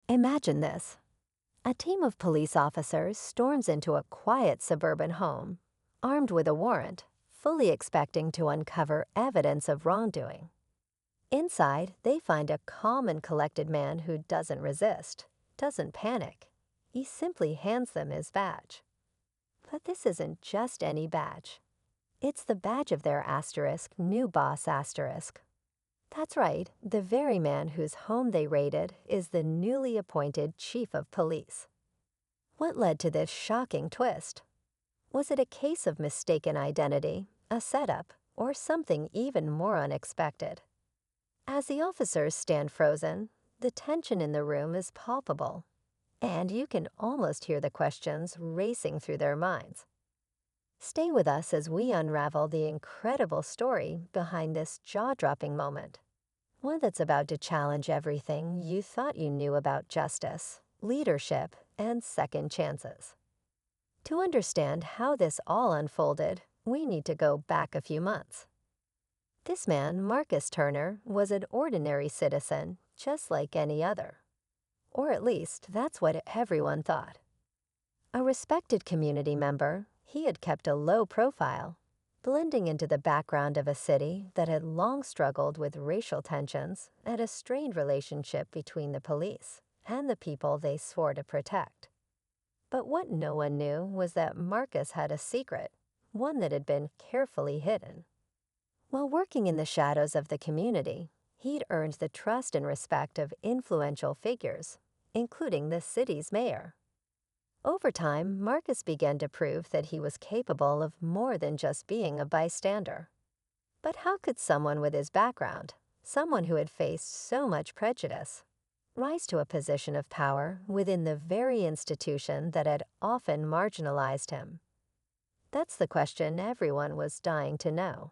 Imagine this. A team of police officers storms into a quiet suburban home, armed with a warrant, fully expecting to uncover evidence of wrongdoing. Inside, they find a calm and collected man who doesn't resist, doesn't panic. He simply hands them his badge. But this isn't just any badge. It's the badge of their new boss asterisk. That's right, the very man whose home they raided is the newly appointed chief of police. What led to this shocking twist? Was it a case of mistaken identity, a setup, or something even more unexpected? As the officers stand frozen, the tension in the room is palpable, and you can almost hear the questions racing through their minds. Stay with us as we unravel the incredible story behind this jaw-dropping moment. One that's about to challenge everything you thought you knew about justice, leadership, and second chances. To understand how this all unfolded, we need to go back a few months. This man, Marcus Turner, was an ordinary citizen, just like any other. Or at least, that's what everyone thought. A respected community member, he had kept a low profile, blending into the background of a city that had long struggled with racial tensions and a strained relationship between the police and the people they swore to protect. But what no one knew was that Marcus had a secret, one that had been carefully hidden. While working in the shadows of the community, he'd earned the trust and respect of influential figures, including the city's mayor. Over time, Marcus began to prove that he was capable of more than just being a bystander. But how could someone with his background, someone who had faced so much prejudice, rise to a position of power within the very institution that had often marginalized him? That's the question everyone was dying to know.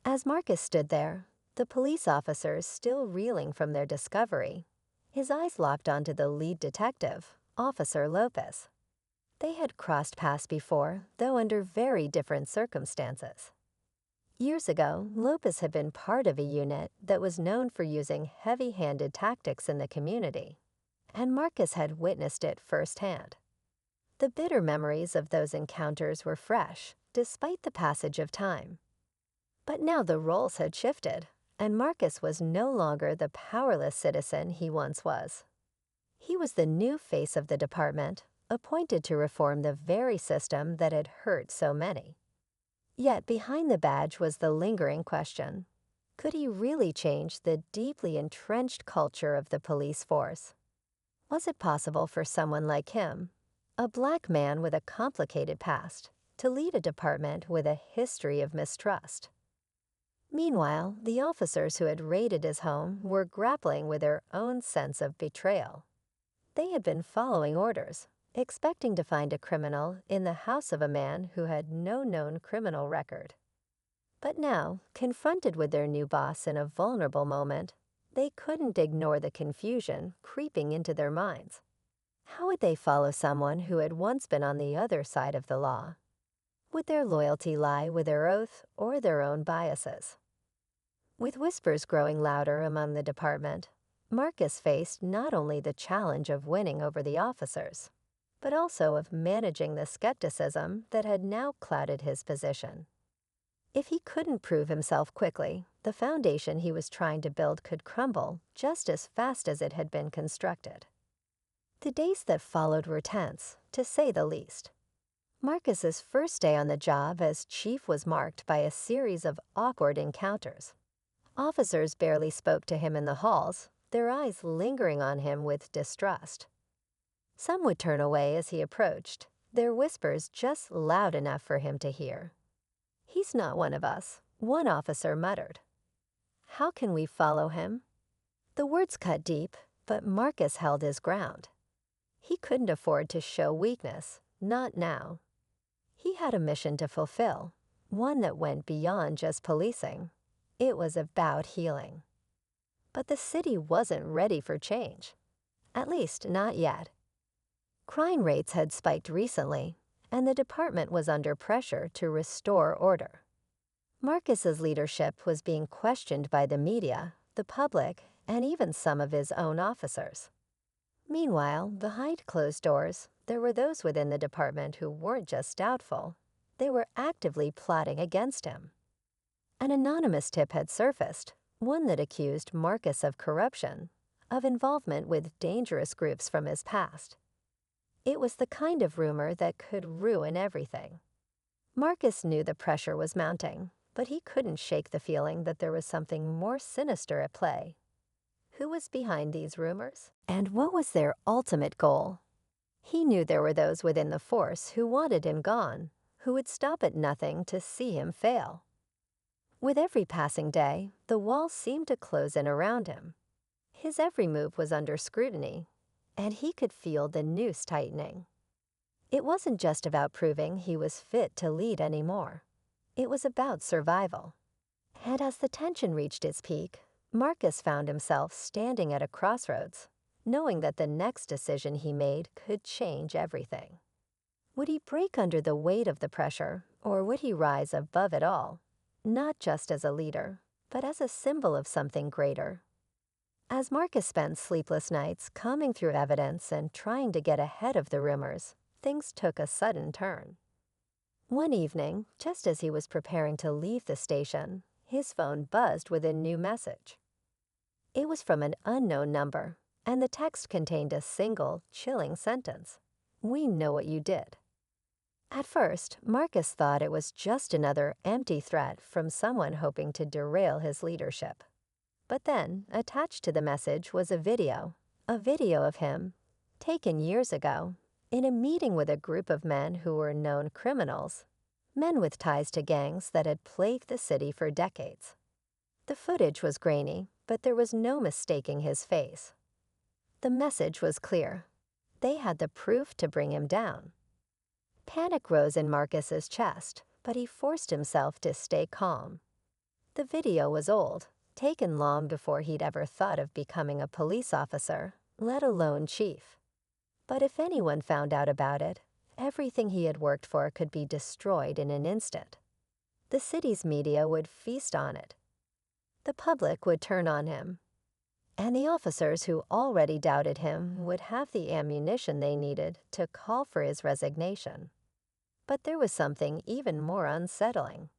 As Marcus stood there, the police officers still reeling from their discovery, his eyes locked onto the lead detective, Officer Lopez. They had crossed paths before, though under very different circumstances. Years ago, Lopez had been part of a unit that was known for using heavy-handed tactics in the community, and Marcus had witnessed it firsthand. The bitter memories of those encounters were fresh, despite the passage of time. But now the roles had shifted, and Marcus was no longer the powerless citizen he once was. He was the new face of the department, appointed to reform the very system that had hurt so many. Yet behind the badge was the lingering question: could he really change the deeply entrenched culture of the police force? Was it possible for someone like him, a black man with a complicated past, to lead a department with a history of mistrust? Meanwhile, the officers who had raided his home were grappling with their own sense of betrayal. They had been following orders, expecting to find a criminal in the house of a man who had no known criminal record. But now, confronted with their new boss in a vulnerable moment, they couldn't ignore the confusion creeping into their minds. How would they follow someone who had once been on the other side of the law? Would their loyalty lie with their oath or their own biases? With whispers growing louder among the department, Marcus faced not only the challenge of winning over the officers, but also of managing the skepticism that had now clouded his position. If he couldn't prove himself quickly, the foundation he was trying to build could crumble just as fast as it had been constructed. The days that followed were tense, to say the least. Marcus's first day on the job as chief was marked by a series of awkward encounters. Officers barely spoke to him in the halls, their eyes lingering on him with distrust. Some would turn away as he approached, their whispers just loud enough for him to hear. "He's not one of us," one officer muttered. "How can we follow him?" The words cut deep, but Marcus held his ground. He couldn't afford to show weakness, not now. He had a mission to fulfill, one that went beyond just policing. It was about healing. But the city wasn't ready for change. At least, not yet. Crime rates had spiked recently, and the department was under pressure to restore order. Marcus's leadership was being questioned by the media, the public, and even some of his own officers. Meanwhile, behind closed doors, there were those within the department who weren't just doubtful, they were actively plotting against him. An anonymous tip had surfaced, one that accused Marcus of corruption, of involvement with dangerous groups from his past. It was the kind of rumor that could ruin everything. Marcus knew the pressure was mounting, but he couldn't shake the feeling that there was something more sinister at play. Who was behind these rumors? And what was their ultimate goal? He knew there were those within the force who wanted him gone, who would stop at nothing to see him fail. With every passing day, the walls seemed to close in around him. His every move was under scrutiny, and he could feel the noose tightening. It wasn't just about proving he was fit to lead anymore. It was about survival. And as the tension reached its peak, Marcus found himself standing at a crossroads, knowing that the next decision he made could change everything. Would he break under the weight of the pressure, or would he rise above it all, not just as a leader, but as a symbol of something greater? As Marcus spent sleepless nights combing through evidence and trying to get ahead of the rumors, things took a sudden turn. One evening, just as he was preparing to leave the station, his phone buzzed with a new message. It was from an unknown number, and the text contained a single, chilling sentence. "We know what you did." At first, Marcus thought it was just another empty threat from someone hoping to derail his leadership. But then, attached to the message was a video of him, taken years ago, in a meeting with a group of men who were known criminals, men with ties to gangs that had plagued the city for decades. The footage was grainy, but there was no mistaking his face. The message was clear. They had the proof to bring him down. Panic rose in Marcus's chest, but he forced himself to stay calm. The video was old, taken long before he'd ever thought of becoming a police officer, let alone chief. But if anyone found out about it, everything he had worked for could be destroyed in an instant. The city's media would feast on it. The public would turn on him. And the officers who already doubted him would have the ammunition they needed to call for his resignation. But there was something even more unsettling.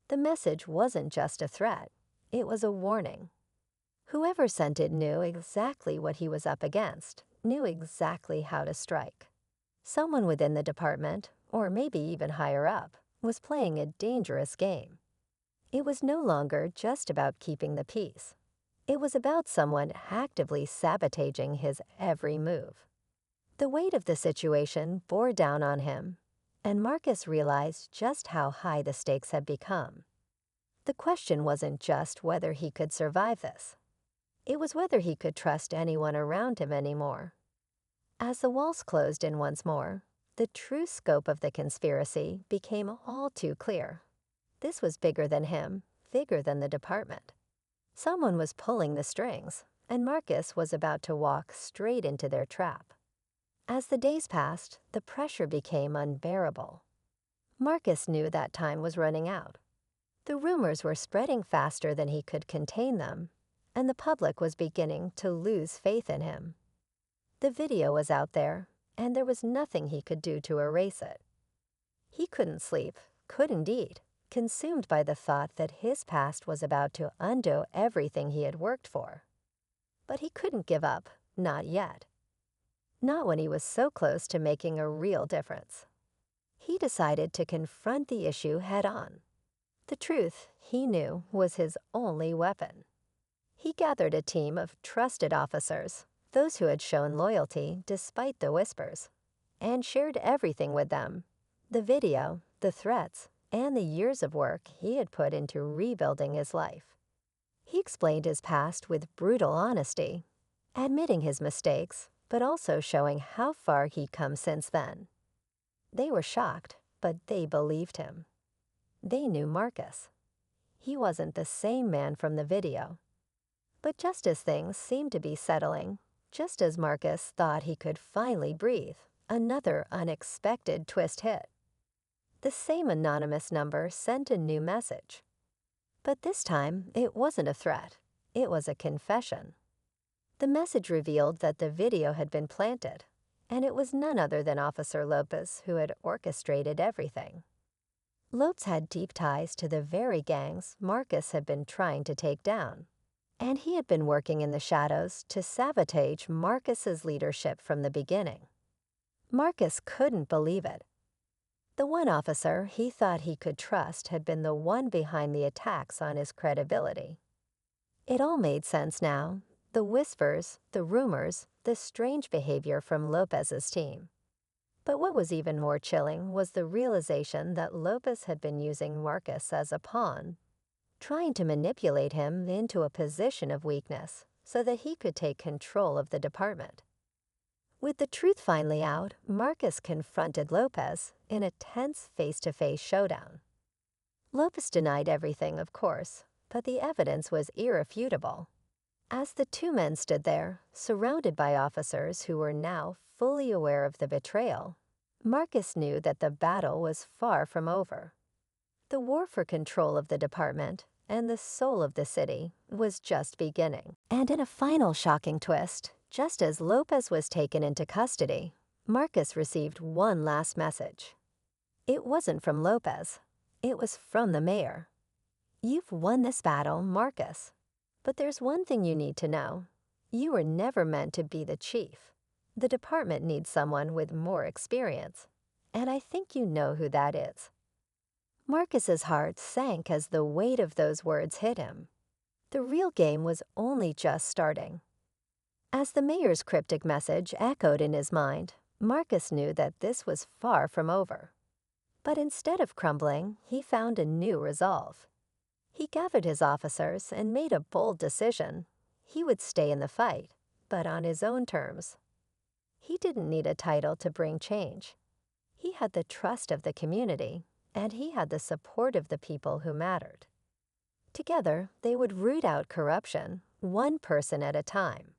The message wasn't just a threat. It was a warning. Whoever sent it knew exactly what he was up against, knew exactly how to strike. Someone within the department, or maybe even higher up, was playing a dangerous game. It was no longer just about keeping the peace. It was about someone actively sabotaging his every move. The weight of the situation bore down on him, and Marcus realized just how high the stakes had become. The question wasn't just whether he could survive this. It was whether he could trust anyone around him anymore. As the walls closed in once more, the true scope of the conspiracy became all too clear. This was bigger than him, bigger than the department. Someone was pulling the strings, and Marcus was about to walk straight into their trap. As the days passed, the pressure became unbearable. Marcus knew that time was running out. The rumors were spreading faster than he could contain them, and the public was beginning to lose faith in him. The video was out there, and there was nothing he could do to erase it. He couldn't sleep, couldn't eat, consumed by the thought that his past was about to undo everything he had worked for. But he couldn't give up, not yet. Not when he was so close to making a real difference. He decided to confront the issue head-on. The truth, he knew, was his only weapon. He gathered a team of trusted officers, those who had shown loyalty despite the whispers, and shared everything with them: the video, the threats, and the years of work he had put into rebuilding his life. He explained his past with brutal honesty, admitting his mistakes, but also showing how far he'd come since then. They were shocked, but they believed him. They knew Marcus. He wasn't the same man from the video. But just as things seemed to be settling, just as Marcus thought he could finally breathe, another unexpected twist hit. The same anonymous number sent a new message. But this time, it wasn't a threat. It was a confession. The message revealed that the video had been planted, and it was none other than Officer Lopez who had orchestrated everything. Lopez had deep ties to the very gangs Marcus had been trying to take down, and he had been working in the shadows to sabotage Marcus's leadership from the beginning. Marcus couldn't believe it. The one officer he thought he could trust had been the one behind the attacks on his credibility. It all made sense now. The whispers, the rumors, the strange behavior from Lopez's team. But what was even more chilling was the realization that Lopez had been using Marcus as a pawn, trying to manipulate him into a position of weakness so that he could take control of the department. With the truth finally out, Marcus confronted Lopez in a tense face-to-face showdown. Lopez denied everything, of course, but the evidence was irrefutable. As the two men stood there, surrounded by officers who were now fully aware of the betrayal, Marcus knew that the battle was far from over. The war for control of the department and the soul of the city was just beginning. And in a final shocking twist, just as Lopez was taken into custody, Marcus received one last message. It wasn't from Lopez. It was from the mayor. "You've won this battle, Marcus. But there's one thing you need to know. You were never meant to be the chief. The department needs someone with more experience. And I think you know who that is." Marcus's heart sank as the weight of those words hit him. The real game was only just starting. As the mayor's cryptic message echoed in his mind, Marcus knew that this was far from over. But instead of crumbling, he found a new resolve. He gathered his officers and made a bold decision. He would stay in the fight, but on his own terms. He didn't need a title to bring change. He had the trust of the community, and he had the support of the people who mattered. Together, they would root out corruption, one person at a time.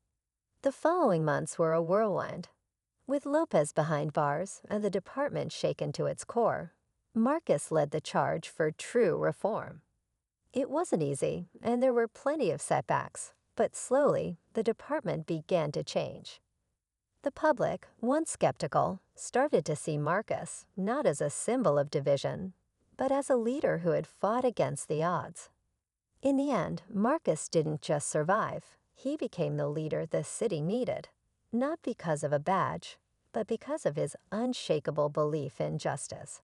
The following months were a whirlwind. With Lopez behind bars and the department shaken to its core, Marcus led the charge for true reform. It wasn't easy, and there were plenty of setbacks, but slowly, the department began to change. The public, once skeptical, started to see Marcus not as a symbol of division, but as a leader who had fought against the odds. In the end, Marcus didn't just survive. He became the leader the city needed, not because of a badge, but because of his unshakable belief in justice.